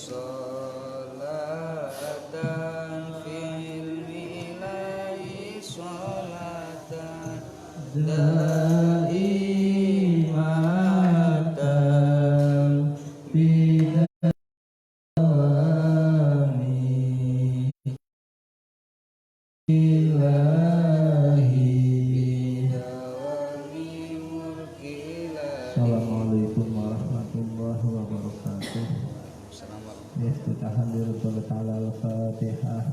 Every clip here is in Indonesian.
Sholatan fil milahi sholatan daimatan fi dawami ilahi. Assalamualaikum warahmatullahi wabarakatuh. Iftitahan diri ta'ala al-fatihah.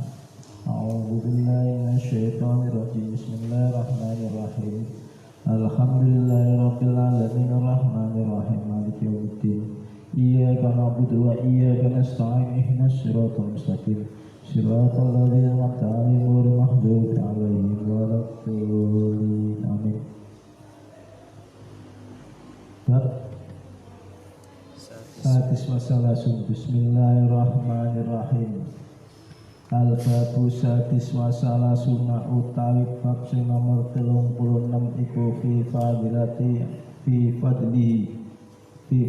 A'udhu billahi minasyaitonir rajim. Bismillahirrahmanirrahim. Alhamdulillahi rabbil alamin arrahmanir rahim maliki yaumiddin. Iyyaka na'budu wa iyyaka nasta'in ihdinas siratal mustaqim. Siratal ladzina an'amta 'alaihim ghairil maghdubi 'alaihim waladdallin. Amin. Hadis masalah Bismillahirrahmanirrahim. Al-babu sadis masalah sunnah utawi bab sing nomor 36 iku fi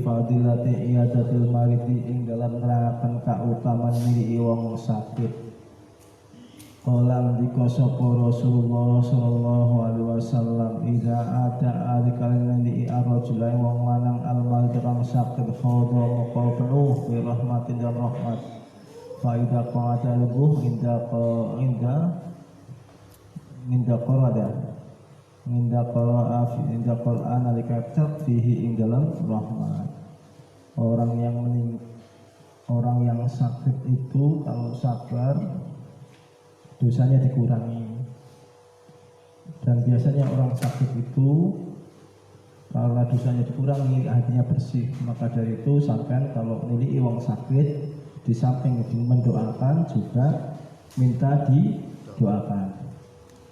fadilati iyadatul maridi ing dalam nerangkan kautaman milih wong sakit. Qalam dika sapa Rasulullah sallallahu alaihi wasallam idza ada alikal li arrajulai wong lanang almal kang sakit khodo moko penuh bi rahmatin dan rahmat fa idza qada lubuh inda Qur'an alika fihi ing dalam rahmat. Orang yang sakit itu kalau sabar dosanya dikurangi, dan biasanya orang sakit itu karena dosanya dikurangi hatinya bersih. Maka dari itu sampean kalau milih wong sakit di samping mendoakan juga minta didoakan.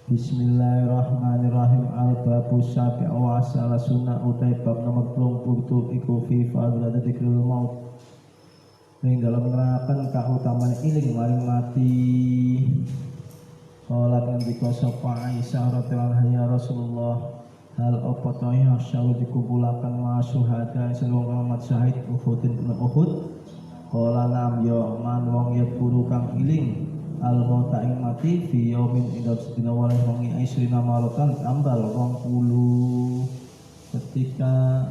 Bismillahirrahmanirrahim. Al-babu sabi' wa asala sunnah utai bab nomor 27 iku fi fadilati dzikril maut ing dalam nerangkan kautamaan iling maring mati. Qalat ngendika sapa Aisyah radhiyallahu anha, ya Rasulullah, hal apa ta yahsyuru dikumpulaken ma syuhada sareng amat syahid Uhudin Uhud. Qala nam ya man wong yadkuru kang iling al mauta ing mati fi yaumin idza sedina walih wengi isrina maratan tambal 20. Ketika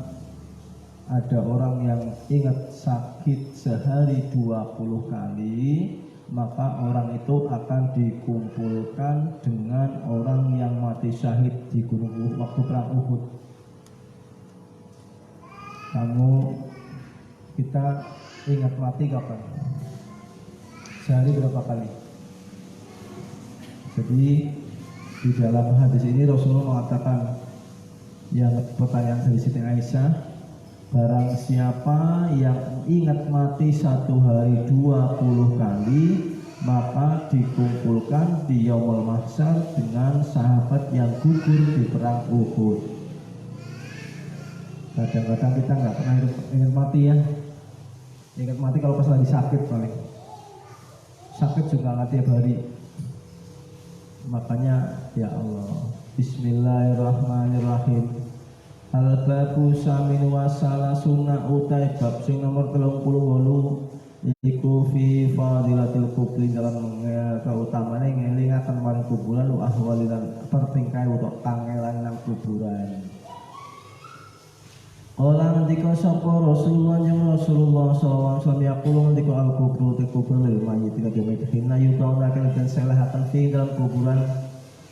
ada orang yang ingat sakit sehari 20 kali, maka orang itu akan dikumpulkan dengan orang yang mati syahid di gunung Uhud waktu perang Uhud. Kita ingat mati kapan? Sehari berapa kali? Jadi di dalam hadis ini Rasulullah mengatakan, yang pertanyaan dari Siti Aisyah, barang siapa yang ingat mati satu hari 20 kali, maka dikumpulkan di yaumul mahsyar dengan sahabat yang gugur di perang Uhud. Kadang-kadang kita nggak pernah ingat mati ya. Ingat mati kalau pas lagi sakit paling. Sakit juga nggak tiap hari. Makanya ya Allah, Bismillahirrahmanirrahim. Al-babu samin wasala sunnah utai bab sing nomor 38 iku fi fadilatil kubri dalam keutamaan ngelingaken marang kuburan wa ahwalilan pertingkai utawa kangelan nang kuburan. Ola ngendika sapa Rasulullah sallallahu alaihi wasallam yaqulu ngendika al-kubru te kubur lil mayyit ila yaumina yutauna kan dan selahaken fi dalam kuburan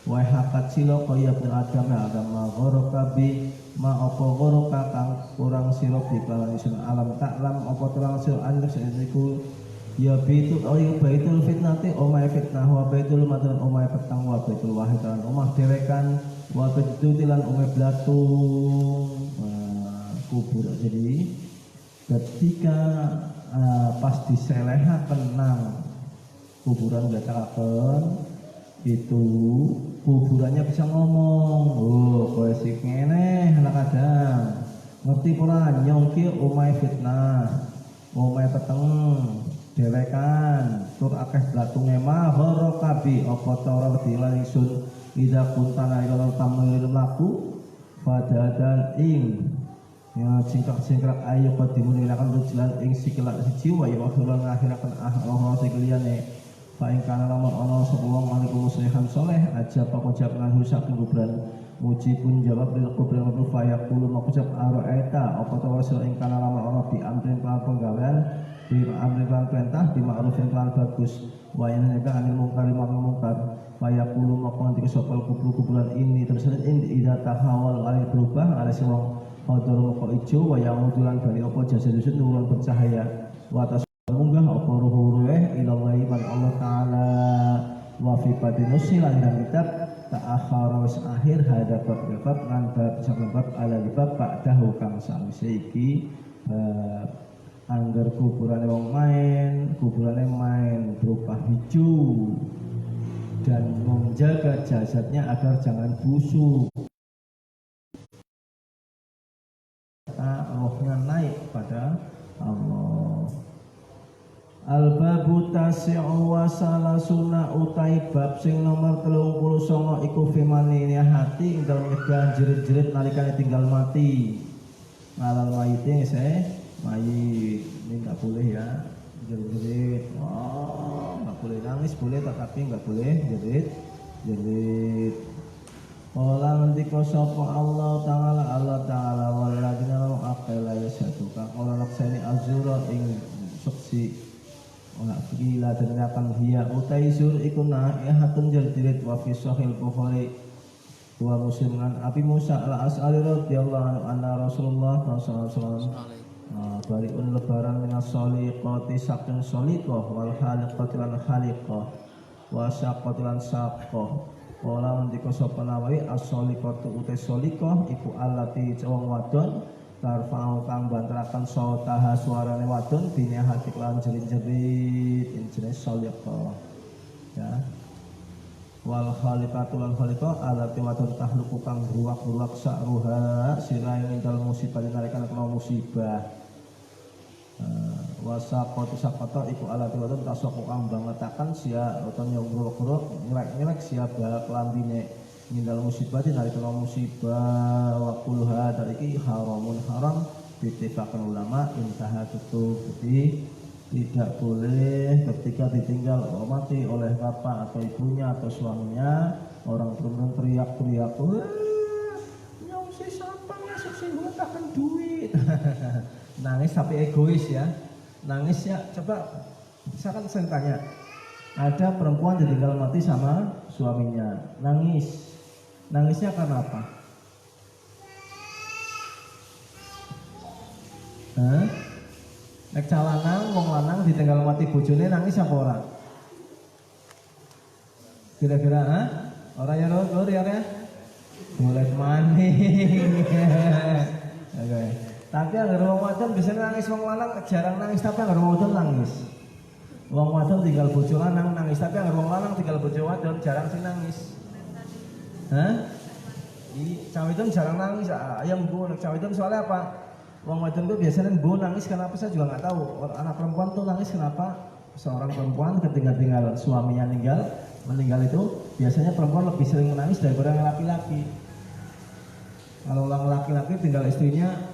wa hakat sila kaya bin adam agama ghoroka bi ma apa ghoroka kang kurang sira bi kalawan isun alam taklam apa terang sira anus iku ya baitul baitul fitnati omae fitnah wa baitul madran omae petang wa baitul wahid lan omah derekan wa baitul tilan omae blatung kubur. Jadi ketika pas diselehaken nang kuburan gataken itu kuburannya bisa ngomong, oh kowe sik ngene anak kadang ngerti ora nyongki omahe fitnah omahe peteng dewekan tur akeh blatunge mahara kabi apa cara dilan ingsun ida kuntana ila tamu laku pada dan ing ya singkrak ayu qadimun ilakan rujlan ing sikilak siji wa ya wakhilan ngakhirakan Allah sikiliyane fa ing kana lamun ana sapa wong aliku muslihan saleh aja pakojab lan husak kubran muji pun jawab bil kubran wa fa yaqulu makujab araita apa ta wasil ing kana lamun ana bi amrin lan penggawean bi amrin lan perintah bi ma'rufin lan bagus wa yanaka anil munkar mungkar fa yaqulu maqon dikesopal kuburan ini tersebut indi ida tahawal alih berubah alih wong Hodor moko ijo wa yamudulan bali apa jasa dusun nurun bercahaya wa atas munggah apa ruhu-ruhe ilallahi man Allah ta'ala wa fi patinusi lan kitab ta'akhara wis akhir hadapat bab lan bab sabab ala bab ba'dahu kang sawise iki angger kuburane wong main berupa hijau dan menjaga jasadnya agar jangan busuk. Rohnya naik pada Allah. Al-babu tasi'u wa salasuna utai bab sing nomor 39 iku fimani hati ing dalem nyegah jerit-jerit nalikane tinggal mati. Ngalal mayite mayit ini enggak boleh ya. Jerit-jerit. Enggak boleh nangis boleh tetapi enggak boleh jerit. Qala ndika sapa Allah Ta'ala waladina lam aqala yasatuka qala laksani azura ing suksi ora gila dengakan dia utai sur iku naihatun jaldirit wa fi sahih Bukhari wa Muslim an Abi Musa al-As'ari radhiyallahu anhu anna Rasulullah sallallahu alaihi wasallam bariun lebaran minas soliqati saking soliqah wal haliqati lan haliqah wa saqati lan saqah. Kala ndika sapa nawawi as-soliqatu utai soliqah iku alati wong wadon tarfa'u kang bantaraken sautaha suarane wadon bine hati lan jerit-jerit jenis soliqah ya. Wal khaliqatu lan khaliqah alati wadon tahluku kang ruwak-ruwak sakruha sirahe nindal musibah nalika kena musibah. Wasaqatu saqata iku alati wadon tasaqu kang bangetaken sia utawa nyogrok-grok ngelek-ngelek sia bal klambine nindal musibah nalika musibah wa kulha iki haramun haram bittifaqan ulama intaha tutup. Jadi tidak boleh ketika ditinggal mati oleh bapak atau ibunya atau suaminya orang perempuan teriak-teriak nyong si sampang ngasih si ngutahkan duit nangis tapi egois ya. Nangis ya, coba misalkan saya tanya, ada perempuan ditinggal mati sama suaminya, nangisnya karena apa? Nek calanang, wong lanang ditinggal mati bojone nangis apa ora? Kira-kira ora ya lur ya? Boleh maning. Oke. Tapi agar wong wadon bisa nangis wong lanang jarang nangis tapi agar wong wadon nangis. Wong wadon tinggal bojo lanang nangis tapi agar wong lanang tinggal bojo wadon jarang sih nangis. Cawe itu jarang nangis. Ayam bu cawe itu soalnya apa? Wong wadon tuh biasanya bu nangis kenapa saya juga nggak tahu. Anak perempuan tuh nangis kenapa? Seorang perempuan ketika tinggal suaminya meninggal itu biasanya perempuan lebih sering menangis daripada yang laki-laki. Kalau orang laki-laki tinggal istrinya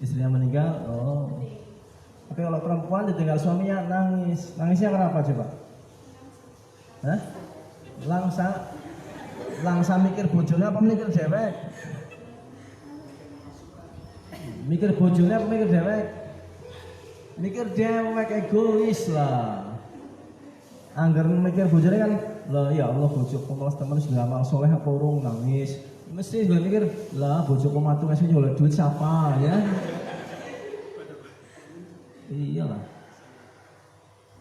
istrinya meninggal, tapi kalau perempuan ditinggal suaminya nangisnya kenapa coba? Langsa mikir bojone apa mikir dewek? Mikir bojone apa mikir dewek? Mikir dewek egois lah. Angger mikir bojone kan, lah ya Allah bojoku malas temen sudah amal soleh apa urung nangis. Mesti gue mikir, lah bojoku matu ngasih nyoleh duit siapa ya? Iyalah.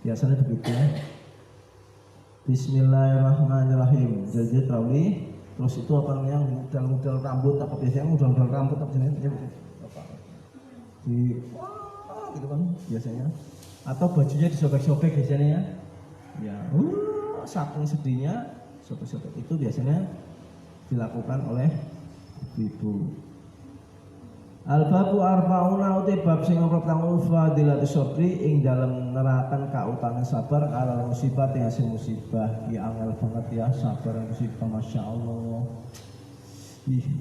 Biasanya begitu ya. Bismillahirrahmanirrahim. Jadi trawli, terus itu apa namanya mudal-mudal rambut apa biasanya mudal-mudal rambut apa jenisnya apa? Gitu kan biasanya. Atau bajunya disobek-sobek biasanya ya. Saking sedihnya sobek-sobek itu biasanya dilakukan oleh ibu. Al-babu arba'una uti bab sing nomor 4 fadilatu sabri ing dalem nerakan kautamaan sabar ala musibah ing asing musibah. Ya angel banget ya sabar musibah masyaallah.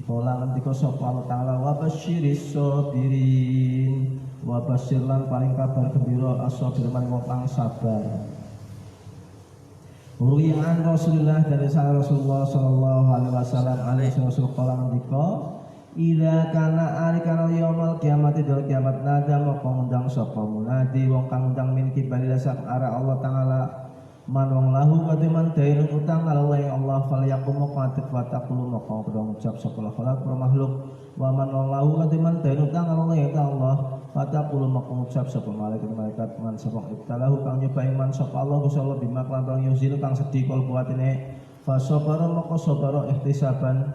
Kala ngendika sapa Allah taala wa basyiris sabirin wa basyir lan paling kabar gembira as-sabir man wong kang sabar. Ruwi'an Rasulullah dari sang Rasulullah sallallahu alaihi wasallam alaihi rasul kala ngendika ila kana alikana yaumul kiamat dina kiamat nada moko ngundang sapa munadi wong kang ngundang min kibali sak arah Allah taala man wong lahu kadiman dairun utang Allah fal yaqumu qatik wa taqulu moko pedang ucap sapa khalaq makhluk wa man wong lahu kadiman dairun utang Allah fa taqulu moko ucap sapa malaikat man sapa ibtalahu kang nyoba iman sapa Allah Gusti Allah bima kelawan yuzil kang sedih kol kuatine fa sabara moko sabara ihtisaban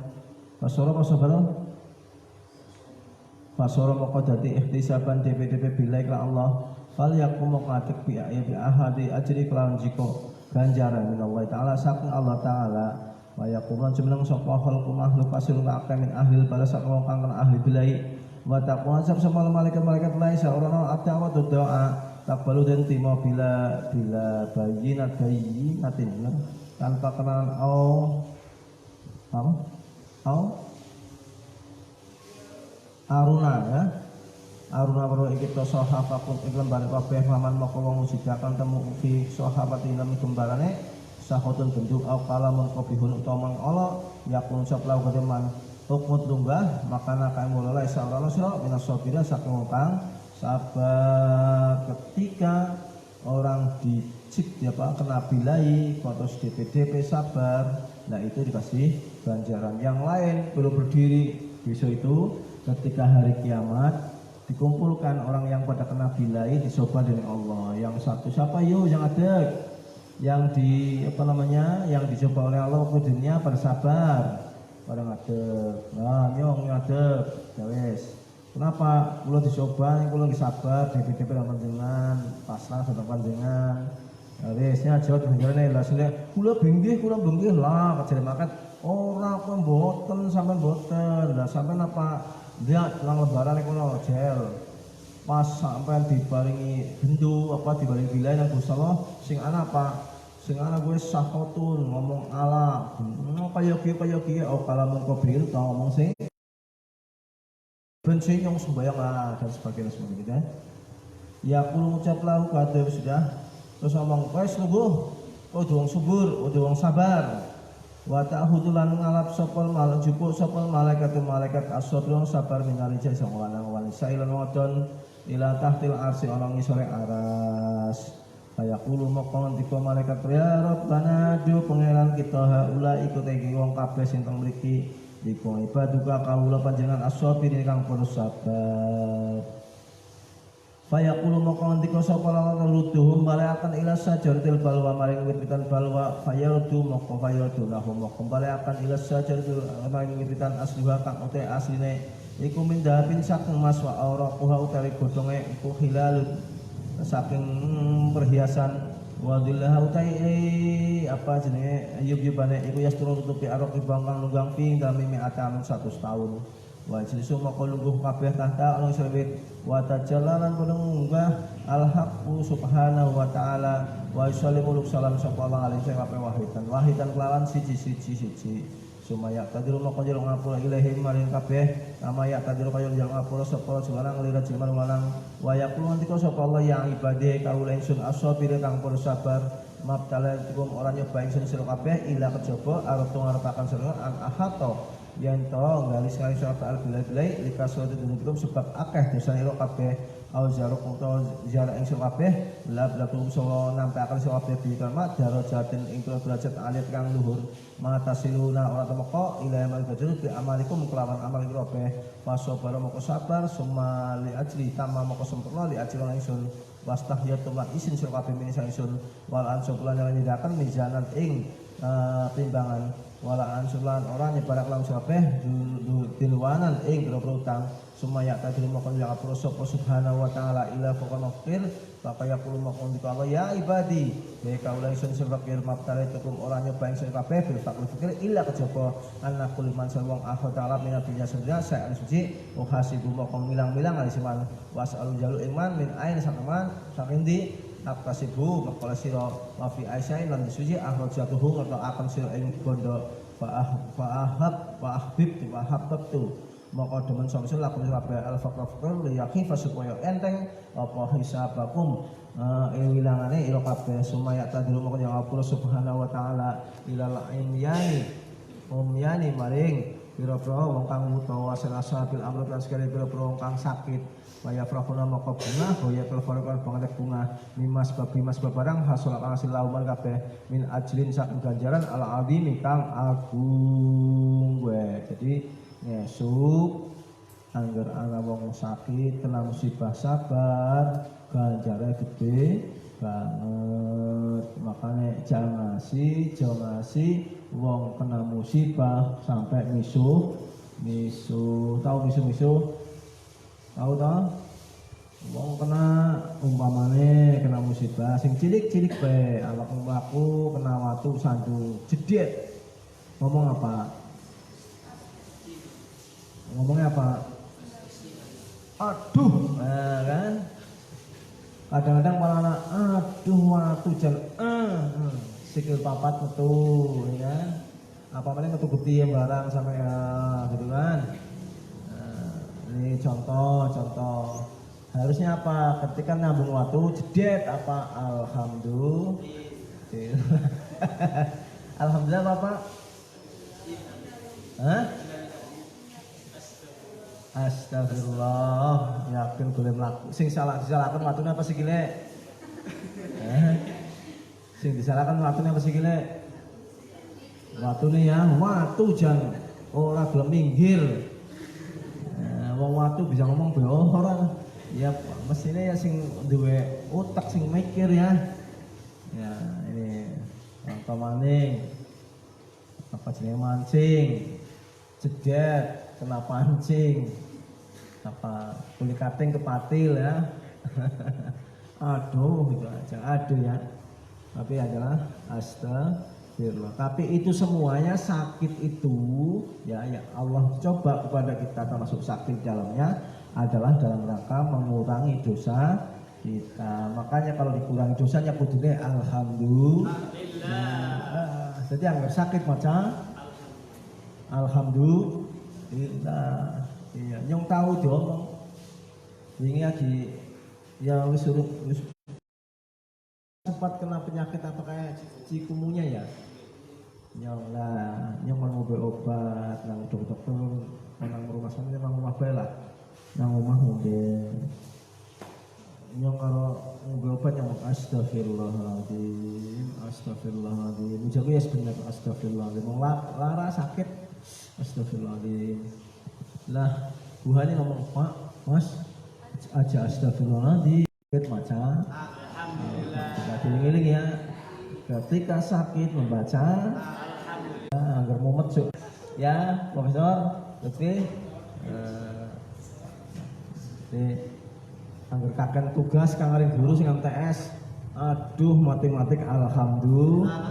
Fasoro moko dadi ihtisaban DP bilai kala Allah fal yakum qatik bi ahadi ajri kelawan jiko ganjaran minallah taala saking Allah taala wa yakum jumeneng sapa khalqu makhluk pasir akeh min ahli balas wong kang ahli bilai wa taqwa sab sama malaikat lain saorana atawa doa takbalu den timo bila bayinatin tanpa kenalan Aruna ya. Aruna baro iki to sahabatun iklan balik kabeh laman moko wong sidakan temu fi sahabati lam gembarane sahotun bentuk au kalamun qabihun utawa Allah yakun saplau kedeman ukmut lunggah makana kae mulai saurana sira minas sabira saking kang sabar ketika orang dicik kena bilai kotos DP sabar. Nah itu dikasih ganjaran. Yang lain belum berdiri besok itu ketika hari kiamat dikumpulkan orang yang pada kena bilai dicoba dengan Allah. Yang satu siapa yuk yang ada yang yang dicoba oleh Allah ke dunia pada sabar pada ngadeg. Nah nyong ngadeg ya wes. Kenapa kula dicoba ning kula sabar DP panjenengan pasrah datang panjenengan. Ya wes nya jawab panjenengane lha sile kula benggih lah kajare makan ora kok mboten sampean mboten. Lah sampean apa lihat lang lebaran kula gel pas sampean dibaringi bendu dibaringi bilai nang Gusti Allah sing ana sing ana gue sahotun ngomong ala kaya kiye kalamun kabir tau ngomong sing ben sing yang sembayang dan sebagainya gitu ya kulo ngucap lahu kadhe sudah terus ngomong wis lungguh wong subur wong sabar wa ta'hudulan ngalap sopol malaikat jupuk sopol malaikat as-sabrun sabar minari jasa lanang wanita ilan wadon ila tahtil arsi ana ngisore aras kaya kulo moko ngendika malaikat ya Rabbana du pangeran kita haula ikut iki wong kabeh sing teng mriki iku ibaduka kawula panjenengan as-sabirin kang padha sabar fayaqulu moko ngendika sapa lan ruduhum balakan ila sajaratil balwa maring wit-witan balwa fayardu moko fayardu lahum moko balakan ila sajaratil maring wit-witan asliha kang ute asline iku mindapin saking mas wa auraquha utawi godhonge iku hilalun saking perhiasan wa dillaha utai jenenge yub-yubane iku yasturu tutupi araq ibang kang lunggang ping dalem 100 tahun wa jilisu moko lungguh kabeh tahta ana sawit wa tajallalan penunggah al-haqqu subhanahu wa ta'ala wa yusallimu salam sallallahu alaihi wahidan kelawan siji sumaya tadiru moko jero ngapura ilahi maring kabeh amaya tadiru kaya jero ngapura sapa juwarang lirat jiman lanang wa yaqulu antika sapa Allah ya ibade kaula ingsun as-sabir kang padha sabar mabtalaikum ora nyoba ingsun sira kabeh ila kejaba arep ngarepaken sira an ahato yen to galis kali sapa al-bilai likasatu dunukum sebab akeh dosa ira kabeh au jaruk utawa jarak ing kabeh lakum solo nampi akan sira kabeh bikama darajatin ing derajat alit kang luhur mata siluna ora temeka ila amal bajur bi amalikum kelawan amal kabeh pasobara moko sabar summa li ajli tamma moko sempurna li ajli ingsun wastahyatu lan isin sira kabeh menika ingsun wal ansulan yang nyediaken mizanan ing timbangan wala ansulan ora nyebarak lang kabeh diluwanan ing boro utang sumaya tadri mokon yang apura sapa subhanahu wa ta'ala ila faqana fir pakaya kulo mokon dikala ya ibadi be kaula ingsun sebakir mabtale tukum ora nyoba ingsun kabeh bil fakir fikir illa kejaba ana kuliman sawang akho ta'ala minabinya sedya saya suci uhasibu mokon milang-milang alisiman wasalu jalu iman min ain saking di akasibu maqala sira wa fi aisyah lan disuji akhrajatuhu atau akan sira ing bondo fa'ahbib tu maka demen samsul lakum kabeh al faqrafur liyakhi supaya enteng apa hisabakum wilangane ira kabeh sumaya tadiru maka ya Allah subhanahu wa taala ilal umyani maring pira-pira wong kang utawa selasa bil amrut lan sekali pira-pira wong kang sakit waya frahuna maka bunga hoya kelfarakan banget bunga mimas barang hasil lauman kabeh min ajlin saking ganjaran ala azimi kang agung jadi ngesuk angger ana wong sakit kena musibah sabar ganjarnya gede banget makanya jangan ngasih wong kena musibah sampai misuh tahu misuh tahu tak wong kena umpamane kena musibah sing cilik bae awak mlaku kena watu sandu jedet ngomongnya apa aduh nah kan kadang-kadang malah anak aduh watu jan sikil papat metu ya kan apa namanya metu bukti yang barang sampai gitu kan ini contoh harusnya apa ketika nyambung watu jedet apa alhamdulillah apa astagfirullah yakin boleh melaku sing disalahkan watune apa sikile sing disalahkan watune apa sikile watune ya watu jan ora gelem minggir wong watu bisa ngomong be ora ya mestine ya sing duwe otak sing mikir ya ini contoh maning apa jenenge mancing jedet kena pancing apa kulit kating kepatil ya aduh gitu aja aduh ya tapi adalah astagfirullah tapi itu semuanya sakit itu ya Allah coba kepada kita termasuk sakit dalamnya adalah dalam rangka mengurangi dosa kita makanya kalau dikurangi dosanya kudune alhamdulillah jadi yang sakit macam alhamdulillah iya yang tahu diomong ini lagi ya wis sempat kena penyakit apa kayak cikumunya ya yang mau obat nang dokter nang rumah sakit nang rumah bela nang rumah mobil yang kalau obat yang astagfirullahaladzim ucap ya sebenarnya astagfirullahaladzim lara sakit astagfirullahaladzim lah buahnya ngomong pak mas aja astagfirullahaladzim maca alhamdulillah giling-giling ya ketika sakit membaca agar mumet ya profesor oke agar kakek tugas kangarin guru sing MTS aduh matematik alhamdulillah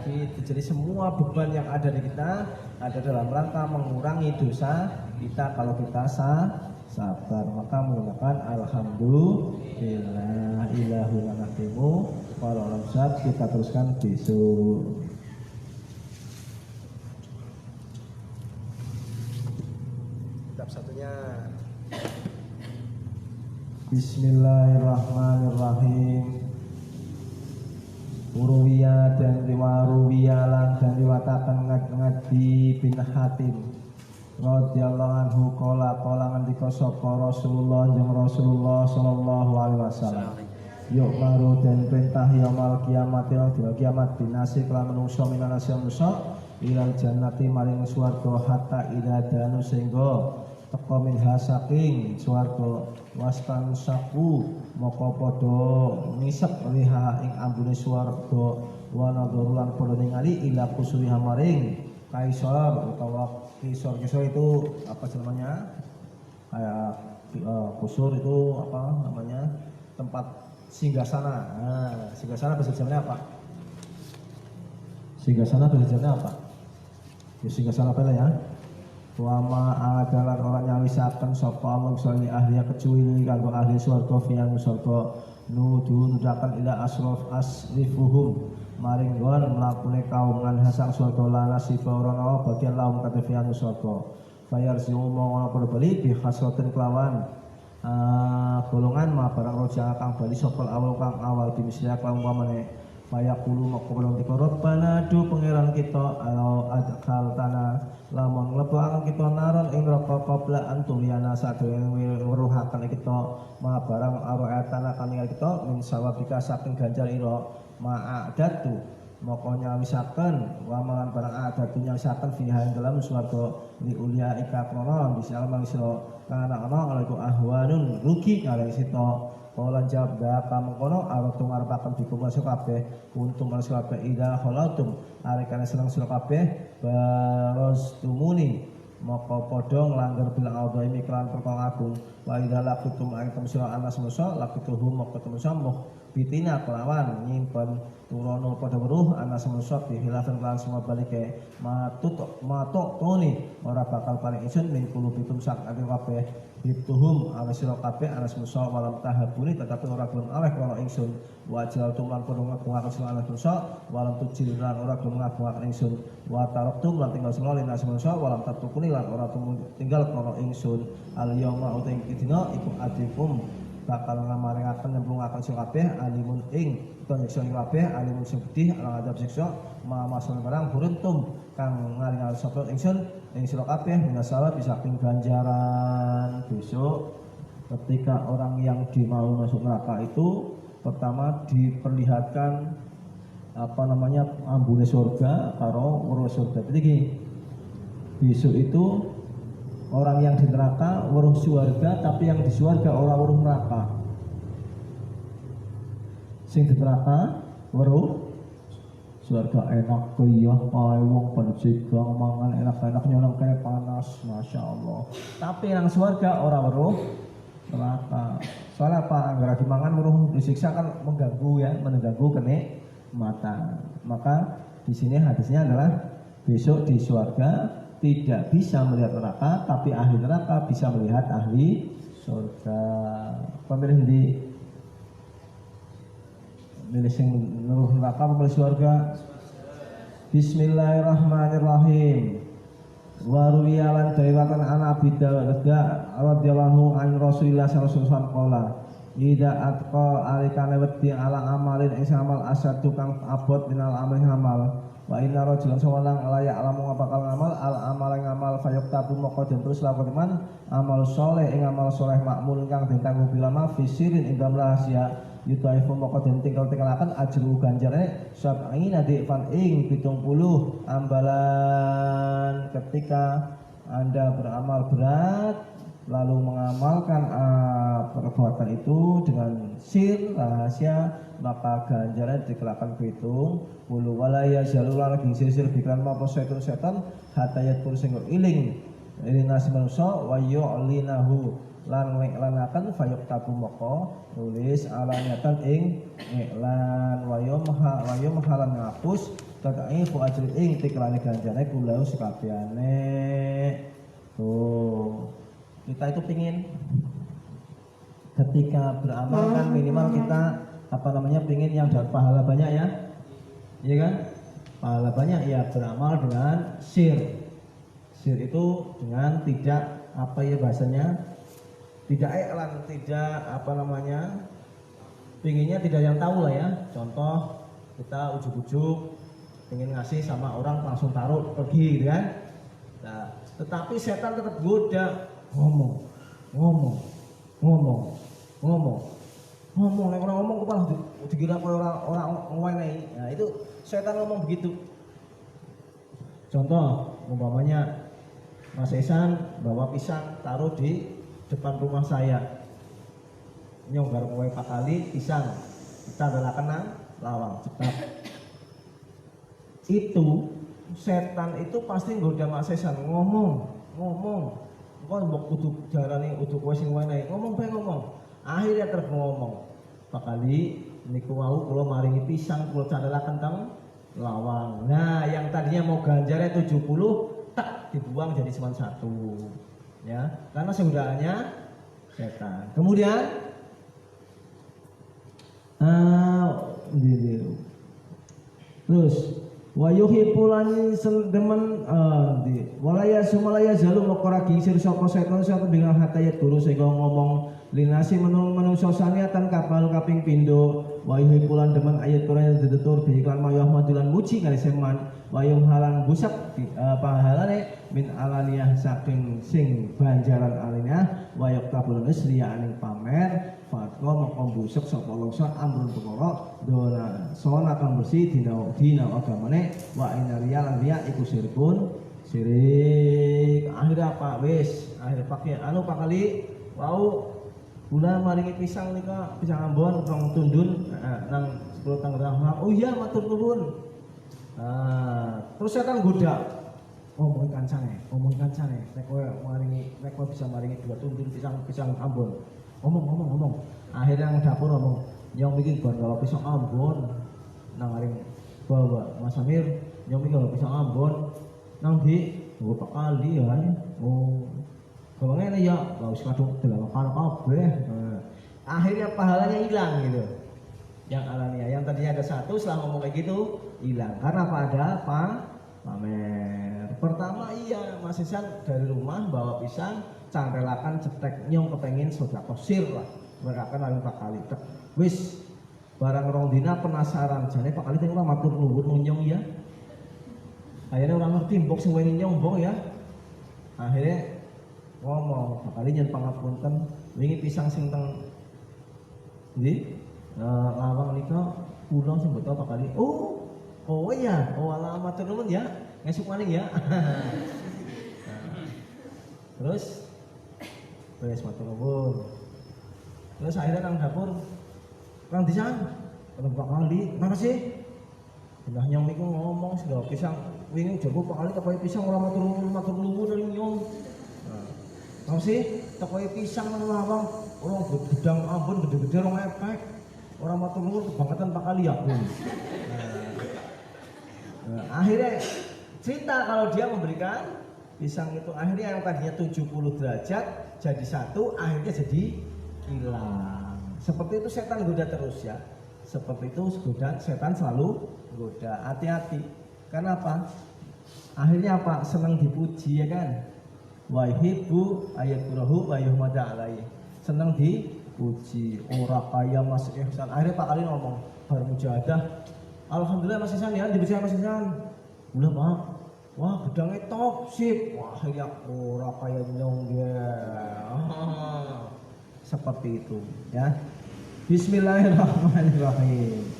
kayak gitu jadi semua beban yang ada di kita ada dalam rangka mengurangi dosa kita kalau kita sabar maka menggunakan alhamdulillah ilahul anatimu kalau lamsat kita teruskan besok kitab satunya Bismillahirrahmanirrahim Uruwiya dan riwaruwiyalan dan riwatakan ngadi bin Hatim radhiyallahu anhu qala ngendika sapa Rasulullah jeung Rasulullah sallallahu alaihi wasallam yuk maru dan perintah yaumul kiamat lan dina kiamat binasi kelan manungsa minan manusa ilal jannati maring swarga hatta ila danu sehingga teka minha saking swarga wastan saku maka padha ngisep liha ing ambune swarga wa nadharulan padha ningali ila kusuriha maring kaisar utawa kisor itu apa namanya kayak kusur itu apa namanya tempat singgasana singgasana bahasa Jawanya apa singgasana bahasa Jawanya apa ya singgasana apa ya wama adalah orang yang wisakan sapa Allah sali ahli kecuali kanggo ahli swarga fiang swarga nudakan ila asrifuhum maring gon mlakune kaum lan hasang swarga lan nasiba ora ana bagian laum katefian swarga bayar si umum pada bali bi khaswatin kelawan golongan ma barang roja kang bali sopal awal kang awal di mislia kang umpamane fayaqulu maqulun tikorot bana du pangeran kita alo adkhal tanah lamun mlebu kita naron ing neraka qabla antuliyana sadurunge weruhaken kita ma barang aroatana kang kita min sawabika saking ganjar ira ma'adatu maka nyawisaken wamalan barang adatu nyawisaken fiha ing dalam swarga li ulia ika krono bisa mangsira kana ana alaiku ahwanun rugi kalih sita kala jawab daka mengkono aratu ngarepaken dikumpul kabeh untung manusia kabeh ida khalatum arekane seneng sira kabeh barostumuni maka padha nglanggar bilang Allah iklan perkara agung wa idza laqitum aitum sira anas musa laqituhum maka temsa muh bitina kelawan nyimpen turono pada weruh anas musa bi hilafan lan semua balike matuk toni ora bakal paling isun min kulubitum sak ati kabeh hituhum ala sira kabeh anas musa walam tahabuni tetapi ora gelem aweh kala ingsun wajal tuman padha ngagungaken sira anas musa walam tujilan ora gelem ngagungaken ingsun wa taraktum lan tinggal sira anas musa walam tatukuni lan ora tinggal kala ingsun al yauma uting dina iku adikum bakal ngamaringaken nyemplungaken sira kabeh alimun ing utawa nyiksa kabeh alimun sing gedhi lan adab siksa mamasal barang beruntung kang ngaringal sapa ingsun ing sira kabeh minasawab bisa ping ganjaran besok ketika orang yang dimau masuk neraka itu pertama diperlihatkan ambune surga karo weruh surga. Jadi besok itu orang yang di neraka weruh surga tapi yang di surga ora weruh neraka. Sing di neraka weruh surga enak kaya pae wong penjegang mangan enak-enak nyolong kaya panas masyaallah. Tapi yang surga ora weruh neraka. Soalnya apa? Anggara dimangan weruh disiksa kan mengganggu kene mata. Maka di sini hadisnya adalah besok di surga tidak bisa melihat neraka, tapi ahli neraka bisa melihat ahli surga. Pemilih di milih sing nuruh neraka apa milih surga? Bismillahirrahmanirrahim. Wa ruwiyalan daiwatan an Abi Dawud radhiyallahu an Rasulillah sallallahu alaihi wasallam ida atqa alikane wedi ala amalin ing amal asad tukang abot minal amal ngamal wa inna rajulan sawalang layak alamu bakal ngamal al amal ngamal fayuktabu moko den terus lakon man amal soleh ing amal soleh makmul kang den tanggung bilama fisirin ing dalam rahasia yutaifu moko den tinggal-tingkalaken ajru ganjarane sab'ina difan ing 70 ambalan. Ketika Anda beramal berat lalu mengamalkan perbuatan itu dengan sir rahasia maka ganjaran dikelakan hitung bulu walaya jalur lagi sir pikiran maupun setan hatayat pun sing iling nasi manusia wa yu'linahu lan ngiklanaken fayuk tabu moko nulis alaniatan ing iklan wa yumhalan ngapus tadaifu ajri ing tiklane ganjarane kula sekabehane. Tuh kita itu pingin ketika beramal kan minimal kita pingin yang dapat pahala banyak ya, iya kan? Pahala banyak ya beramal dengan sir itu dengan tidak bahasanya tidak iklan, tidak pinginnya tidak yang tahu lah ya. Contoh kita ujuk-ujuk ingin ngasih sama orang langsung taruh pergi gitu kan. Nah, tetapi setan tetap goda ngomong nek orang ngomong kepala dikira orang ngwenehi. Nah, itu setan ngomong begitu. Contoh umpamanya Mas Esan bawa pisang taruh di depan rumah saya. Nyonggar kowe 4 kali pisang. Kita adalah kenang lawang cepat. Itu setan itu pasti nggoda Mas Esan ngomong. Kok mbok kudu darane kudu kowe sing wenehi. Ngomong. Akhirnya terus ngomong. Pakali niku wau kula maringi pisang kula candelaken teng lawang. Nah, yang tadinya mau ganjarnya 70 tak dibuang jadi cuma 1. Ya, karena saudaranya setan. Kemudian Ndi. Terus wa yuhibbulan demen walaya sumalaya zalu mokora gingsir sapa setan sapa dengan hatayat guru sehingga ngomong linasi menungso saniatan kapal kaping pindho wa yuhibbulan demen ayat Quran ditutur bi iklan mayah madulan muji kali seman wa halan busak pahalane min alaniyah saking sing banjaran alinah wa yaktabul isriya aning pamer fatwa moko busuk sapa longso amrun perkara dona sona kang bersih dina agamane wa inaria lan riya iku sirik akhirnya apa wis akhir pakai pakali wau bulan maringi pisang nika pisang Ambon rong tundun nang 10 Tangerang oh iya matur nuwun terus setan goda ngomong kancane nek kowe bisa maringi 2 tundun pisang Ambon ngomong akhirnya nang dapur ngomong nyong iki bar kalau pisang Ambon nang aring bawa Mas Amir nyong iki kalau pisang Ambon nang di Pak kali ya kalau ngene ya gak usah kadung delalakan kabeh akhirnya pahalanya hilang gitu yang alania yang tadinya ada 1 setelah ngomong kayak gitu hilang karena pada pamer pertama iya Mas Isan dari rumah bawa pisang cantrelakan cetek nyong kepengin sedekah sir lah mereka kan lalu Pak kali wis barang rong dina penasaran jane Pak kali teh ora matur nuwun nyong ya akhirnya orang ngerti mbok sing wengi nyong mbok ya akhirnya ngomong Pak kali nyen pangapunten wingi pisang sing teng ndi lawang nika kula sing beto Pak kali oh ya alamat matur nuwun ya ngesuk maning ya terus matur nuwun terus akhirnya nang dapur Kang Disan Pak kali makasih udah nyong niku ngomong sudah pisang wingi jago Pak kali tak pisang ora matur nuwun dari nyong tau sih tak pisang nang lawang orang gedang Ambon gede-gede orang efek orang matur nuwun kebangetan Pak kali ya akhirnya cerita kalau dia memberikan pisang itu akhirnya yang tadinya 70 derajat jadi 1 akhirnya jadi hilang seperti itu setan goda terus ya seperti itu setan selalu goda hati-hati kenapa akhirnya apa senang dipuji ya kan wa yuhibbu ayaturahu wa yuhmada alaihi senang dipuji ora kaya Mas Ihsan akhirnya Pak kali ngomong baru mujahadah alhamdulillah Mas Ihsan ya dipercaya Mas Ihsan udah Pak wah gedangnya top sip wah ya ora kaya nyong dia seperti itu ya Bismillahirrahmanirrahim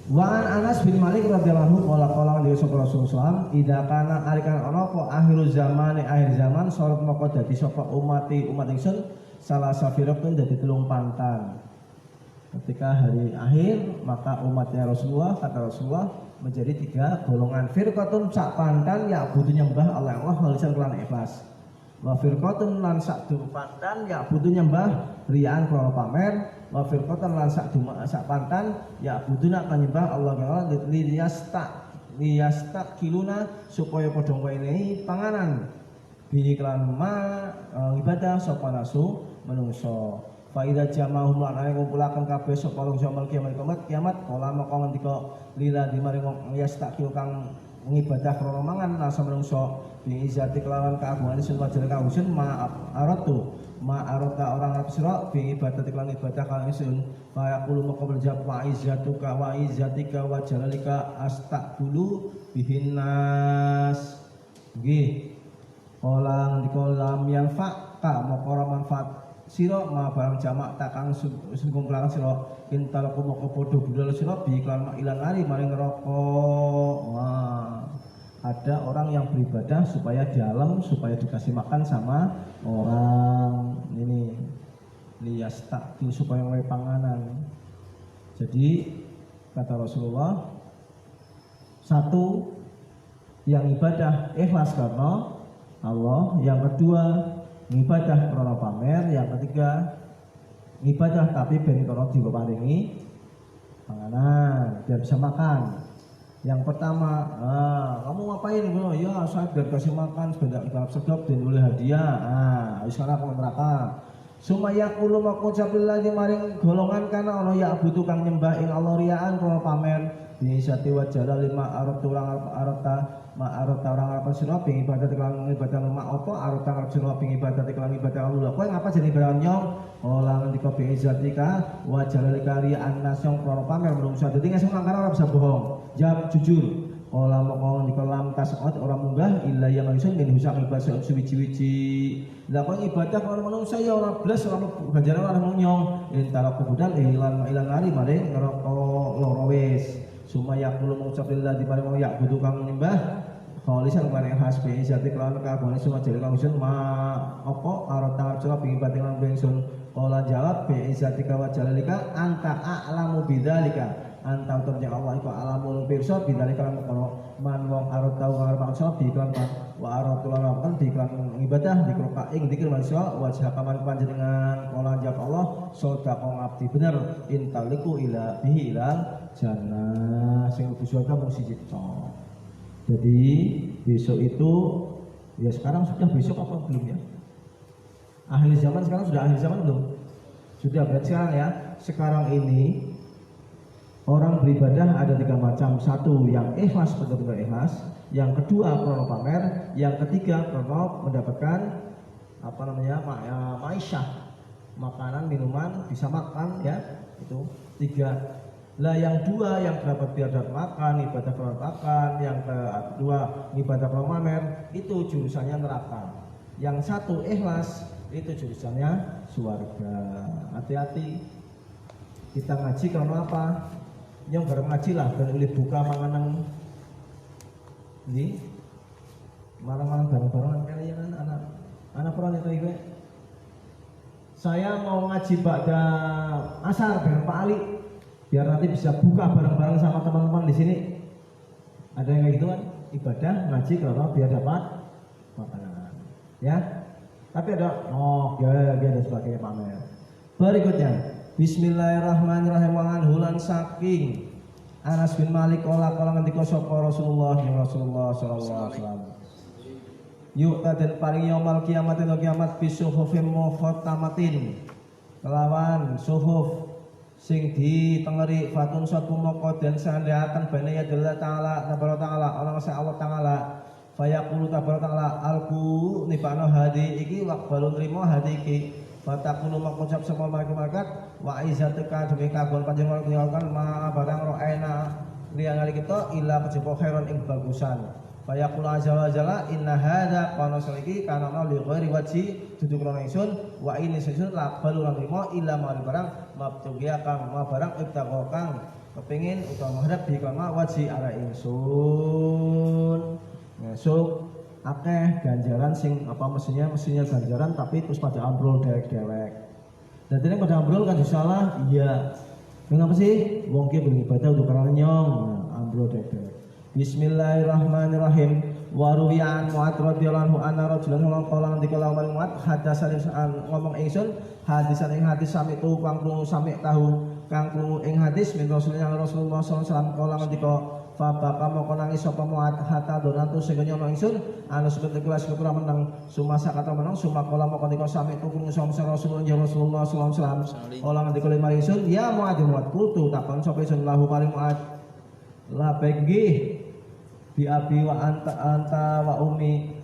Wa'an Anas bin Malik radhiyallahu qala di Rasulullah sallallahu idza kana arikan ana apa akhir zaman sorot moko dadi sapa umat ingsun salah safiratun dadi telung pantan ketika hari akhir maka umatnya Rasulullah kata Rasulullah menjadi 3 golongan firqatun sak pantan ya butuh nyembah Allah khalisan kelan ikhlas wa firqatun lan sak pantan ya butuh nyembah riyaan krana pamer wa firqatan lan sak pantan ya buduna kan nyembah Allah liyastakiluna supaya padha wenehi panganan bi iklan ibadah sapa nasu menungso fa idza jama'hum lan ngumpulaken kabeh sapa wong jamal kiamat kala maka ngendika lila dimaring wong yastakil kang ngibadah krana mangan nasa menungso bi izati kelawan kaagungan sun wajal kausun ma arata orang Arab sira bi ibadah iklan ibadah kang isun fa yaqulu maka berjawab wa izatika wa jalalika astaqulu bihin nas nggih kolang di kolam yang fakka maka ora manfaat sira ma barang jamak takang sungkumpulaken sira intalaku maka padha budal sira bi iklan ilang ari maring neraka wah ada orang yang beribadah supaya di alam supaya dikasih makan sama orang ini liyastakil supaya mulai panganan jadi kata Rasulullah 1 yang ibadah ikhlas karena Allah yang kedua ibadah karena pamer yang ketiga ibadah tapi ben karena diparingi panganan biar bisa makan yang pertama, kamu ngapain? Ya saya biar kasih makan, sebentar sedap dan oleh hadiah. Sekarang aku neraka. Sumaya kulo makucap lillahi maring golongan kana ana ya butuh kang nyembah ing Allah riyaan krono pamer biisati wa jala lima arata orang apa sira ping ibadat kelan ibadah mak apa arata arep sira ping ibadat kelan ibadah Allah kowe ngapa jenenge ibadah nyong ora ngendika biizatika wa jala riyaan nasyong krono pamer menungsa dadi ngesuk mangkara ora bisa bohong jawab jujur ola moko niko lam tasawat orang munggah illa yang ingsun min husang ibadah suwi-wiji lah kok ibadah karo manungsa ya ora blas ora ganjaran ora nyong intara kubudan ilang ari maring neraka loro wis sumaya kulo mengucap lillah di paring ya butuh kang nyembah khalisan maring hasbi izati kelawan kabone semua jare kang ingsun ma apa arep tanggap sira ping ibadah kang ingsun ola jawab bi izati ka wa jalalika anta a'lamu bidzalika anta utamnya Allah iku alamul pirsa bidari kalan kono man wong arep tau arep maksud di iklan wa arep tulan di iklan ibadah dikroka ing dikir manusia wajah kaman panjenengan kala jawab Allah sedekah ngabdi bener intaliku ila bihi ilal jannah sing mlebu surga mung siji tok. Jadi besok itu ya sekarang sudah besok apa belum ya? Akhir zaman sekarang sudah akhir zaman belum? Sudah berarti sekarang ya. Sekarang ini orang beribadah ada 3 macam. Satu yang ikhlas betul-betul ikhlas, yang kedua krono pamer, yang ketiga krono mendapatkan apa namanya maisyah, makanan minuman bisa makan ya itu 3. Lah yang 2 yang dapat biadab makan ibadah krono makan, yang kedua ibadah krono pamer itu jurusannya neraka. Yang 1 ikhlas itu jurusannya surga. Hati-hati kita ngaji krono apa? Yang bareng ngaji lah dan oleh buka manganang ini marang-marang bareng-bareng kalian anak peran itu ibu. Saya mau ngaji pada asar dengan Pak Ali biar nanti bisa buka bareng-bareng sama teman-teman di sini. Ada yang kayak gitu kan ibadah ngaji kalau biar dapat makanan ya. Tapi ada ya ada sebagainya pamer. Berikutnya Bismillahirrahmanirrahim wangan hulan saking Anas bin Malik kala ngendika sapa Rasulullah sallallahu alaihi wasallam. Yuk taden paring yaumul kiamat ing kiamat bisuhufim muhtamatin kelawan suhuf sing ditengeri fatun satu moko den sandhaken bene ya taala tabaraka taala Allah taala fayaqulu tabaraka taala alku nipano hadi iki waqbalun rimo hadi iki fatakunu mengucap semua malaikat wa izzatika demi kagungan panjenengan nyuwun ma barang ro'ena liyangali kita illa kejaba khairon ing bagusan fayaqulu azza wa jalla inna hadza kana saliki kana li ghairi wajhi dudu krana ingsun wa ini ingsun laqbalu lan rimo illa ma barang mabtugiya kang ma barang ibtaqo kang kepengin utawa hadap di kana wajhi ara ingsun ngesuk akeh ganjaran sing apa mestinya ganjaran tapi terus pada ambrol dewek-dewek. Dan ini pada ambrol kan salah, iya. Kenapa sih? Wong ki beribadah untuk karena nyong, ambrol dewek. Bismillahirrahmanirrahim. Wa ruwiyan Mu'adz radhiyallahu anhu anna rajulan qala dikala Mu'adz hadasan ngomong ingsun hadisan ing hadis sami tu kang krungu sami tahu kang krungu ing hadis min Rasulullah sallallahu alaihi wasallam kala ngendika Fabaka moko nangis sapa Mu'adz hatta donatu sing nyono ingsun anu sebut kelas ketura menang sumasa kata menang sumakola moko nika sami krungu sapa Rasulullah sallallahu alaihi wasallam ola ngendika lima ingsun ya Mu'adz kutu takon sapa ingsun lahu paring Mu'adz la begi bi abi wa anta wa ummi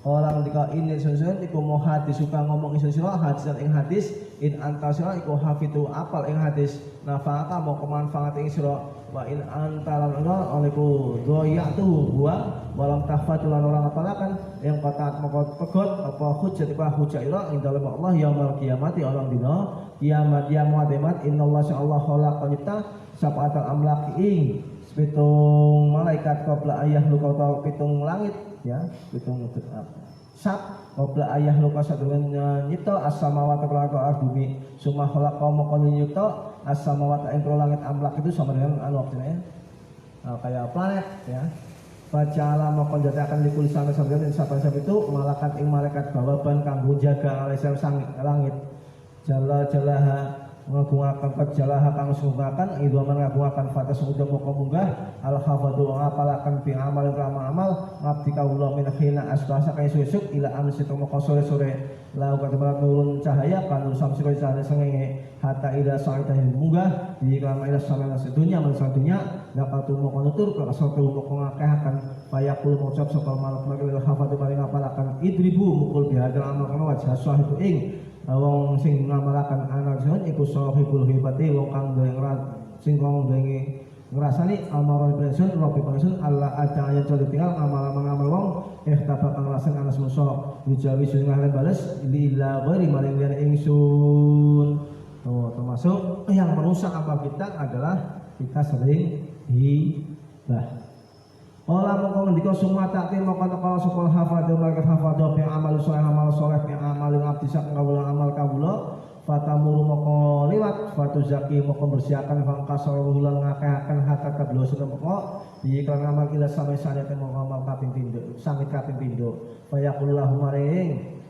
orang ngendika ini ingsun iku mau hadis suka ngomong ingsun sira hadisan ing hadis in anta sira iku hafitu apal ing hadis nafa'aka mau kemanfaat ing sira wa in antalan olehku doyatu gua walam tahfat lan orang apalakan yang kata moko pegot apa hujat apa hujat ira ing dalem Allah yaumul kiamati orang dina kiamat ya muademat innallaha sya'allahu khalaqa nyipta sab'atal amlak ing pitung malaikat qabla ayah luka utawa pitung langit ya pitung sab qabla ayah luka sadurunge nyipta as-samawati wal ardi summa khalaqa moko nyipta as-samawati ing langit amlak itu sama dengan anu artinya kayak planet ya. Bacala moko njadakan dikulis sampai sampeyan sapa-sapa itu malaikat ing malaikat bawaban kanggo jaga alaihissalam sang langit. Jalla jalaha ngagungaken kajalah kang sungakan idza ngagungaken fatas udah moko munggah al hafadu ngapalaken bi amal amal ngabdi kawula min khina asbasa kaya susuk ila amsi moko sore-sore lau kadang nurun cahaya kanur samsira cahaya sengenge hatta ila sa'itahi munggah di kama ila salana sedunya man sadunya dapat moko nutur ka satu moko ngakehaken fayaqul ngucap sapa malak magil hafadu maring ngapalaken idribu mukul bihadal amal kana wajah sahibu ing wong sing ngamalaken anak sun iku sahibul hibati wong kang duwe sing wong duwe ngrasani amaron presun robi presun Allah ada yang coba tinggal ngamal wong tabak kang lasen anas musa wijawi sun ngalen bales lila ghairi maring liyan ingsun. Termasuk yang merusak amal kita adalah kita sering hibah. Ola mongko ngendika summa ta'ti mongko teka supul hafadhu malaikat hafadhu bi amal saleh bi amal abdi sak kawula amal kawula fatamuru mongko liwat fatu zaki mongko bersiakan fangkasal wulan ngakehaken hatta tablo sudah mongko bi kan amal ila sampai sanate mongko amal kaping pindho samit kaping pindho fayaqullahu maring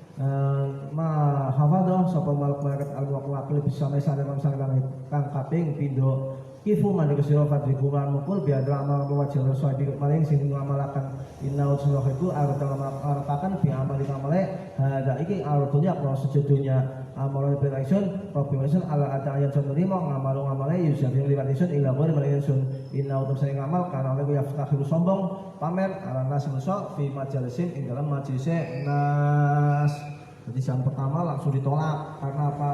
ma hafadhu sapa malaikat al-waqil bisa sampai sanate langit kang kaping pindho kifu mandek sira fadri kuran mukul biar amal wajib sesuai maring sing ngamalaken inna usulul itu arep ngamalaken bi amali amale hada iki artunya pro sejudunya amal preparation preparation ala ada yang menerima ngamalu ngamale yusabi liwat isun ila ghairi maring sun inna utus sing ngamal karena oleh yaftakhiru sombong pamer ala nas musa fi majalisin ing dalam majelis nas. Jadi yang pertama langsung ditolak karena apa?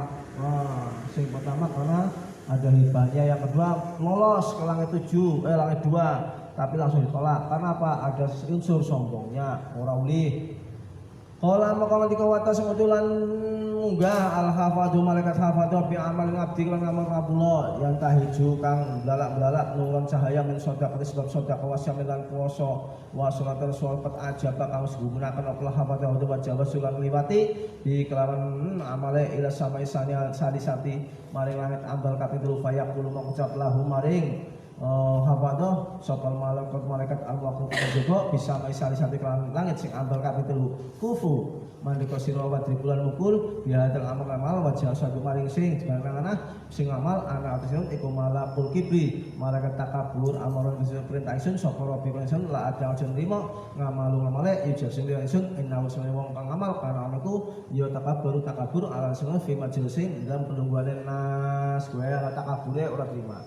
Yang pertama karena ada hibahnya, yang kedua lolos ke langit 7, langit 2 tapi langsung ditolak karena apa? Ada unsur sombongnya orang ulih. Qala maka ngendika wa tasmudulan munggah al hafadhu malaikat hafadhu bi amal ngabdi lan amal kabula yang tahiju kang belalak nurun cahaya min sedekah sebab sedekah wasyam lan puasa wa salatan sholpat ajaba kang gugunaken apa hafadhu wa jawab sulan liwati di kelawan amale ila samai sani maring langit ambal kaping 3 fayaqulu mengucap lahu maring hafadho sopal malaikat al-waqil juga bisa maisari satu kelan langit sing ambal kaping 3 kufu mandika sira wa tribulan mukul bihadal amal wajah satu maring sing dibanana sing amal ana atesun iku malakul kibri malaikat takabur amaron bisa perintah isun sapa robi isun la ada aja nrimo ngamalu ngamale ijab sing isun inna usmane wong kang ngamal kana anaku ya takabur ala sunah fi majlisin dalam penungguane nas kowe ana takabure ora terima.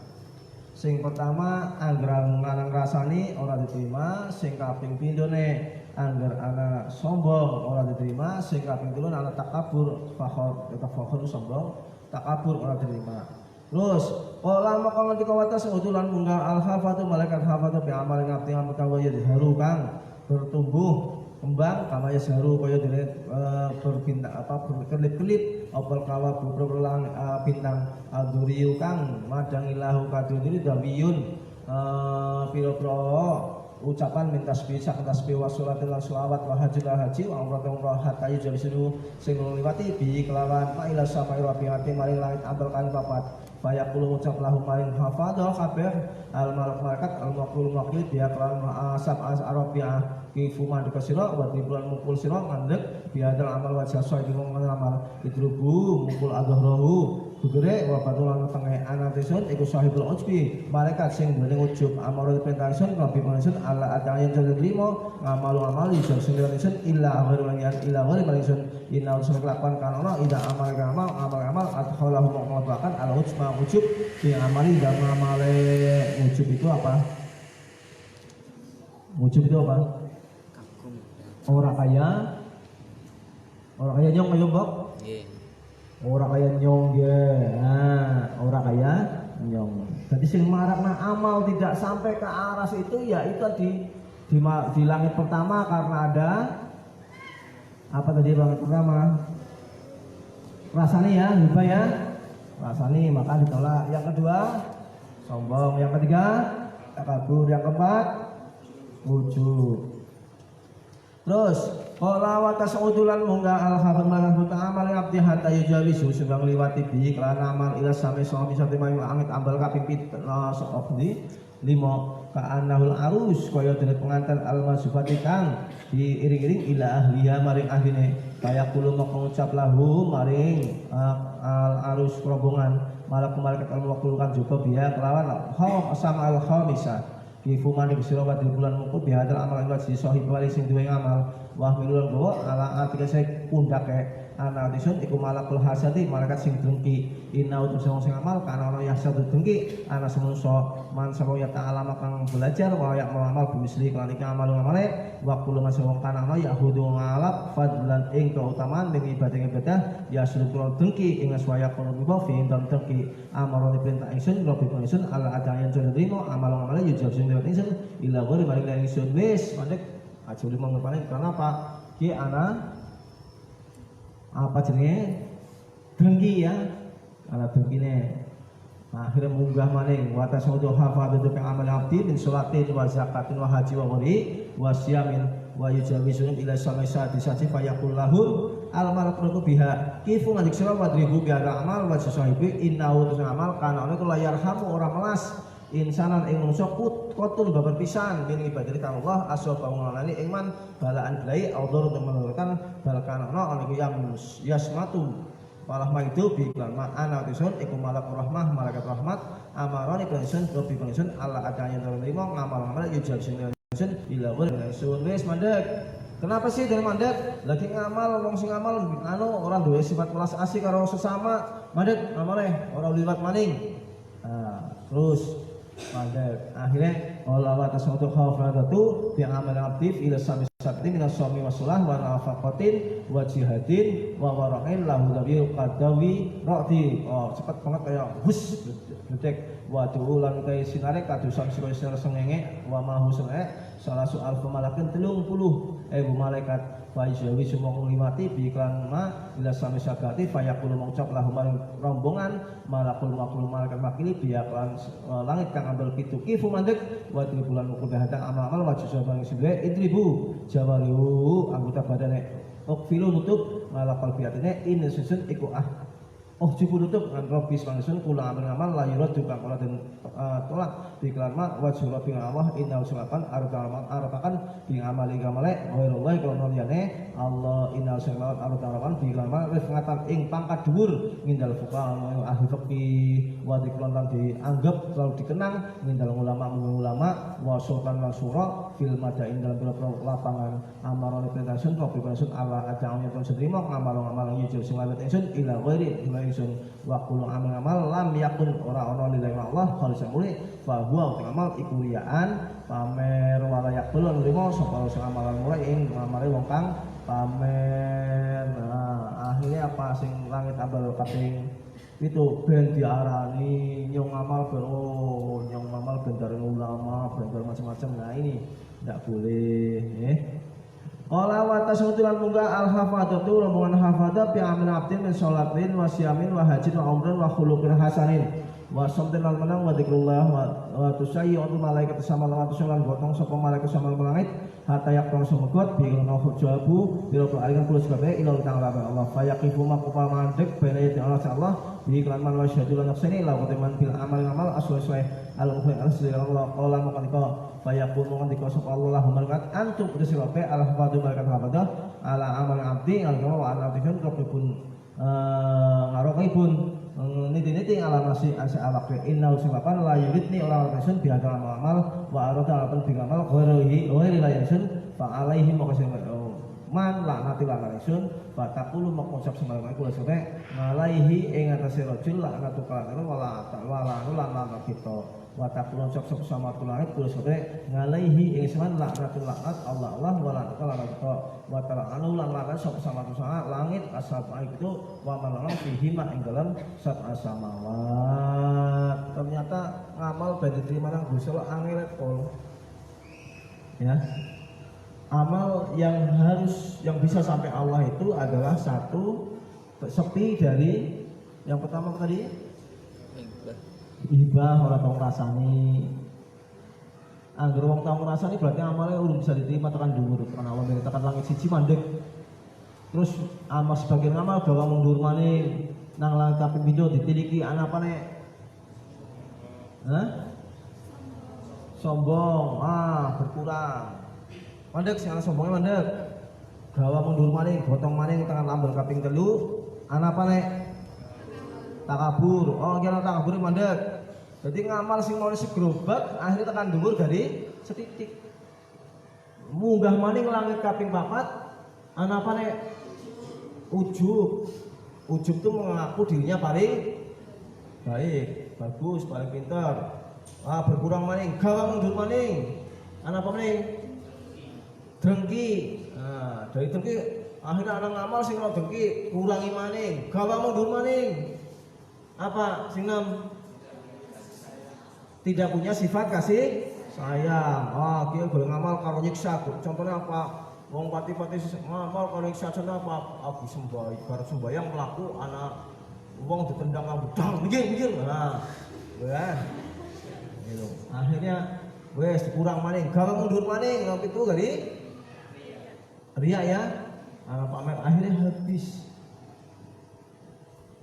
Sing pertama anggar ngarang rasani ora diterima, sing kaping pindhone anggar ana sombong ora diterima, sing kaping 3 ana takabur fakhor sombong takabur ora diterima. Terus pola maka ngendika watas utulan munggah al hafatu malaikat hafatu bi amal ngabdi amal kaya diharu kang bertumbuh kembang kama yasharu kaya dene berbintang berkelip-kelip opal kawa berbelang bintang aduriu kang madang ilahu kaduri damiyun piro-piro ucapan min tasbih sak tasbih wa sholatil lan sholawat wa haji wa umrah hatta yajlisu sing liwati bi kelawan fa ila samai rabiati maring langit ambal kali papat fayaqulu ucap lahu maring hafadha kabeh al malaikat al maqul dia kelawan asab arabiah kifu mandeka sira wa tribulan mukul sira mandek biadal amal wajah soy di wong amal idrubu mukul adhrahu Bugere wa patulan tengah anatesun iku sahibul ujbi malaikat sing duweni ujub amarul pentasun rabbi manusun ala adayan jadi limo ngamalu amali sing sing illa ghairi manusun inna usul kelakuan kan ono ida amal adkhalahu mu'takan ala ujma ujub di amali dan amale ujub itu apa? Ujub itu apa? Orang kaya nyong mayumbok? Orang kaya nyong orang kaya nyong. Jadi sing marakna amal tidak sampai ke aras itu ya itu di langit pertama karena ada apa tadi langit pertama? Rasani ya, hibah ya. Rasani maka ditolak. Yang kedua sombong, yang ketiga takabur, yang keempat ujub. Terus qala wa tasaudulan munggah al-hafal malahu ta'amal abdi hatta yujawisu sebang liwati bi kelan amal ila sami sami sate mayu angit ambal kaping 5 ka annahul arus kaya dene pengantin al-masufati kang diiring-iring ila ahliya maring ahline kaya kulo ngucap lahu maring al-arus rombongan malakum malaikat al-muwakkilun juga biha kelawan khawf sama al-khamisah kifu manik sira wa bulan mungku biha dal amal wa sahib wali sing duwe ngamal wa milun gowo ala atika saya pundake ana disun iku malakul hasadi malaikat sing dengki inna utus sing amal kana ana yahsadu dengki ana semuso man sapa ya ta'ala kang belajar wa ya amal bimisli kan iki amal amale wa kullu masawang kana ana yahudu ngalap fadlan ing keutamaan ing ibadah ya suruh dengki ing aswaya kono biwa fi dan dengki amal perintah ingsun robbi ingsun ala adayan jodimo amal amale yujab sing ingsun ila gori maring ingsun wis mandek aja limang paling kenapa ki ana apa jenenge dengki ya ana dengkine akhirnya munggah maning wa tasawudu hafadhu bi amal abdi min sholatin wa zakatin wa haji wa wali wa siyamin wa yujawisun ila samisa disati fayaqul lahu al malakul biha kifu ngadik sira wa dribu bi amal wa sahibi innahu amal kana ana layar hamu ora melas insanan ing manusa kotun babar pisan min ibadati Allah asaba ngalani iman balaan blai audur untuk menurunkan balkan ana iku yasmatu malah maidu bi lan ana tisun iku malak rahmah malaikat rahmat amaroni pensun robi pensun Allah adanya terima ngamal-ngamal yujab sinun ila sun wis mandek. Kenapa sih dari mandek lagi ngamal wong sing ngamal anu orang duwe sifat welas asih karo sesama mandek ngamale ora liwat maning. Terus mandek akhirnya Allah wa tasawwatu khawfadatu bi amal aktif ila sami sakti minas sami wasulah wa nafaqatin wa jihadin wa wara'in lahu dawi qadawi ra'di cepat banget kayak hus detek wa tuulan kaya sinare kadusan sira sengenge wa mahu sengenge salasu alfu malakin 30 malaikat faizawi semua nglimati bi iklan ma ila sami sakati fayaqulu mengucap lahu maring rombongan malakul malaikat makili biaklan langit kang ambil pitu kifu mandek wa bulan ukur hadang amal-amal wajib bang sebelah itribu jawarihu anggota badane okfilu nutup malakal biatine ini susun iku cukup nutup dengan robis pangsun kula amal layurat juga kalau dan tolak biklan ma wajib bin Allah inna usapan aratakan bin amali gamale wairullah kalau noliyane Allah inna usapan aratakan biklan ma rifngatan ing pangkat dhuwur ngindal fuqaha ahli fikih wa diklan dianggap selalu dikenang ngindal ulama wa sultan lan sura fil madain dalam lapangan amarone pentasun robbi pangsun Allah ajaannya pun sedrimo ngamal-ngamal yujur sing lawet ingsun ila ghairi ingsun wa kullu amal lam yakun ora ana lillahi Allah khalisan muli fa huwa amal iku riyaan pamer wala yakul limo sapa sing amalan mulai ing amale wong kang pamer. Akhirnya apa sing langit ambal kaping itu ben diarani nyong amal nyong amal ben ulama ben macam-macam. Nah ini tidak boleh Qala wa tasawutulan munggah al-hafadatu rombongan hafadah bi amin abdin min sholatin wa siyamin wa hajin wa umrin wa khuluqin hasanin wa somtin al menang wa dzikrullah wa tusayyi'u malaikat sama lawan tusulan gotong sapa malaikat sama langit hatta yaktong semegot bi ngono jawabu bila alikan kula sebabe ila ta'ala Allah fa yaqifu maqfa mandek bena yati Allah bi iklan man wa syadul nafsini la qatiman bil amal aswa al-mukhli al-Allah qala maqalika fayaqul mongko sapa Allah malakat antum kusiwape al-hafadhu malakat hafadah ala amal abdi al-kama wa al-abdun raqibun ngarokipun niti ala nasi asa awake inna usilapan la yuridni orang rasul biadal amal wa arada apan biamal ghairi la yasun fa alaihi maqasim man laknati rasul fa taqulu maqsab semalaman kula sore ngalaihi ing atase rajul laknatu kala wala kita wa taqulun sok sama tulangit kula sore ngalaihi ing seman laknatul laknat Allah wala kala wa ta'ala anu lan laknat sok sama langit asab itu wa malang fihi ma ing dalam sab'a samawat. Ternyata ngamal ben diterima nang Gusti Allah angel kok ya. Amal yang bisa sampai Allah itu adalah satu sepi dari yang pertama tadi hibah orang tau ngrasani. Angger wong tau ngrasani berarti amalnya urung bisa diterima tekan dhuwur tekan Allah tekan langit siji mandek. Terus amal sebagian amal gawa mundur maning nang langit kaping pindho ditiliki anapane sombong berkurang. Mandek sing ana sombonge mandek. Gawa mundur maning, gotong maning tekan lambel kaping 3, ana apa nek? takabur. Oh kira takabur mandek. Jadi ngamal sing mau segrobak akhirnya tekan dhuwur dari setitik. Munggah maning langit kaping 4 ana apa nek ujub. Ujub itu mengaku dirinya paling baik, bagus, paling pintar. Berkurang maning, gawa mundur maning. Ana apa maning? Dengki. Dari dengki akhirnya ana ngamal sing ora dengki, kurangi maning, gawa mundur maning. Apa sing tidak punya sifat kasih sayang. Dia boleh ngamal karo nyiksa. Contohnya apa? Wong pati-pati ngamal karo nyiksa contohnya apa? Aku sembayang melaku anak wong ditendang ngabudang mikir. Ya. Gitu. Akhirnya wes kurang maning, gawe mundur maning, ngopi itu dari riya ya. Pamer akhirnya habis.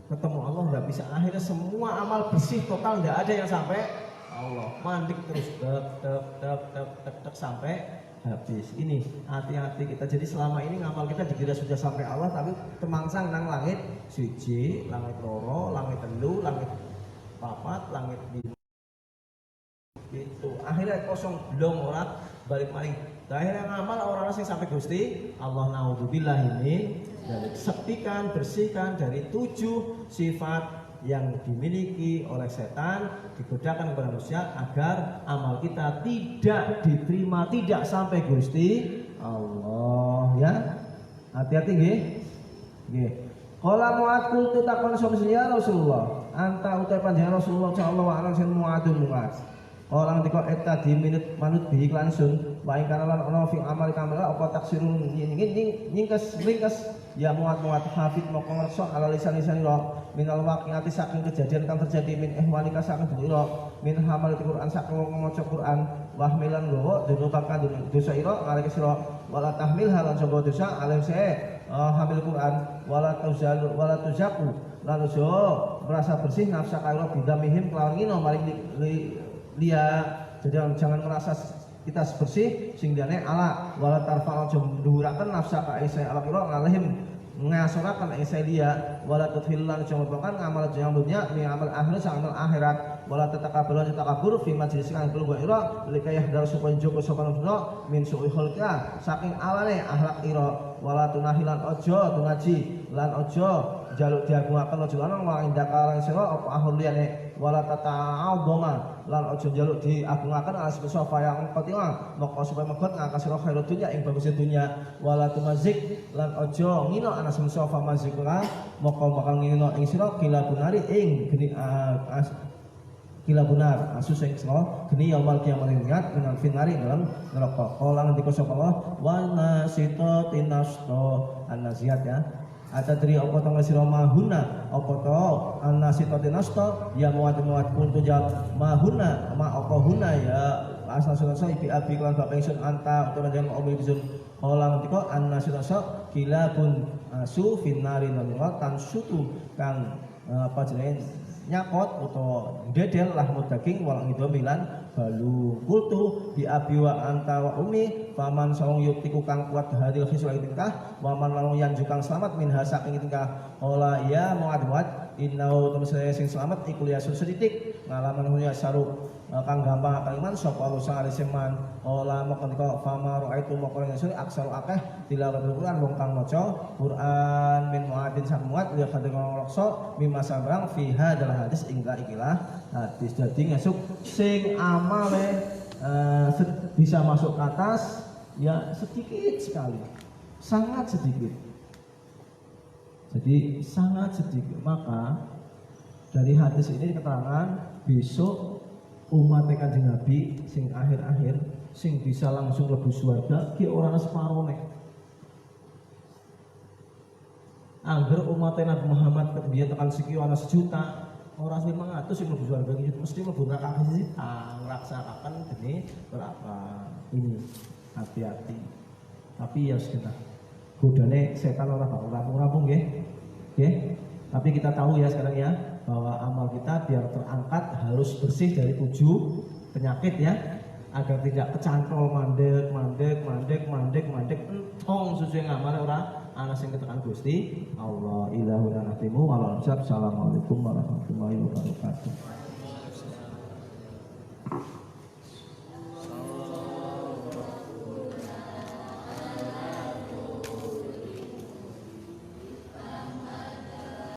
Ketemu Allah nggak bisa, akhirnya semua amal bersih total nggak ada yang sampai Allah, mandik terus tek sampai habis. Ini hati-hati kita. Jadi selama ini ngamal kita dikira sudah sampai Allah, tapi temangsang nang langit siji, langit loro, langit telu, langit papat, langit lima. Itu akhirnya kosong belum orang balik maling. Akhirnya ngamal orang sing sampai Gusti Allah naudzubillah ini dari sepikan, bersihkan dari 7 sifat yang dimiliki oleh setan, digodakan kepada manusia agar amal kita tidak diterima, tidak sampai Gusti Allah ya. Hati-hati nggih. Nggih. Qala Mu'adz qultu takon sapa ya Rasulullah, anta utai panjenengan Rasulullah sallallahu alaihi wasallam Mu'adzun Mu'adz. Orang dikok eta di minute manut bihi langsung wa ing kana lan ana fi amal kamala apa taksirun nyingkes ya Mu'adz hafid moko ngerso ala lisan-lisan ira minal waqiati saking kejadian kang terjadi min ihwanika saking ira min hamalati Quran saking maca Quran wa milan gowo dene bakal dosa ira ngareke sira wala tahmil halan sapa dosa alim se hamil Quran wala tuzaku lan ojo merasa bersih nafsa kaira bidamihim kelawan ngino maring dia. Jadi jangan merasa kita bersih sing diane ala wala tarfa'al jumduraken nafsa ka isa ala kira ngalihim ngasorakan isa dia wala tudhillan jumbakan ngamal jambutnya ni amal akhir sang amal akhirat wala takabur fi majlis kang kula ira likayah dar supaya joko sapa nusra min su'i khalqa saking alane akhlak ira wala tunahilan ojo tunaji lan ojo jaluk diagungaken ojo lanang wa indakalan sira apa ahul liyane wala tata'awdoma lan ojo jaluk diagungaken alas sofa yang qatima moko supaya megot ngangka sira khairud dunya ing bagus dunya wala tumazik lan ojo ngino anas sofa mazikra moko bakal ngino ing sira kila bunari ing geni kila bunar asus sing sira geni yaumul kiamat ingat minal finari dalam neraka qala ngendika sapa Allah wa nasitatin nasto an-nasiyat ya. Atadri apa to ngasira mahuna apa to annasitatin nasta ya muat kuntu jawab mahuna ma apa huna ya asal sunasa ibi abi kelan bapak ingsun anta utawa jangan obi ingsun kala ngendika annasitasa kilabun asu finnari nanwa tan sutu kang apa jenenge nyakot utawa dedel lahmut daging walang itu milan balu kultu bi abi wa anta wa umi paman sawang yuktiku kang kuat hadil khisul tingkah waman lalung yang jukang selamat min saking tingkah ola ya muad innau terus sing selamat iku ya seditik ngalaman hunya saru kang gampang kaliman sapa Allah sang aliseman ola moko nika fama raaitu moko ngesul aksaru akeh tilawatul Quran wong kang maca Quran min muadin sak muad ya kadang ngrokso mimma sabrang fi hadzal hadis ingka ikilah hadis dadi ngesuk sing amale bisa masuk ke atas ya sedikit sekali, sangat sedikit. Jadi sangat sedikit. Maka dari hadis ini keterangan besok umat Kanjeng Nabi sing akhir-akhir sing bisa langsung lebu swarga ki ora separo nek. Angger umat Nabi Muhammad kebiyen tekan siki ana 1 juta, ora 500 sing lebu swarga iki mesti mlebu neraka siji nglaksakan dene berapa. Ini hati-hati. Tapi ya sudah. Godane setan ora bakal rampung-rampung nggih. Nggih. Tapi kita tahu ya sekarang ya bahwa amal kita biar terangkat harus bersih dari 7 penyakit ya, agar tidak kecantol mandek entong sesuai ngamal ora ana sing ketekan Gusti Allah ilahuna nahtimu wal Assalamualaikum warahmatullahi wabarakatuh.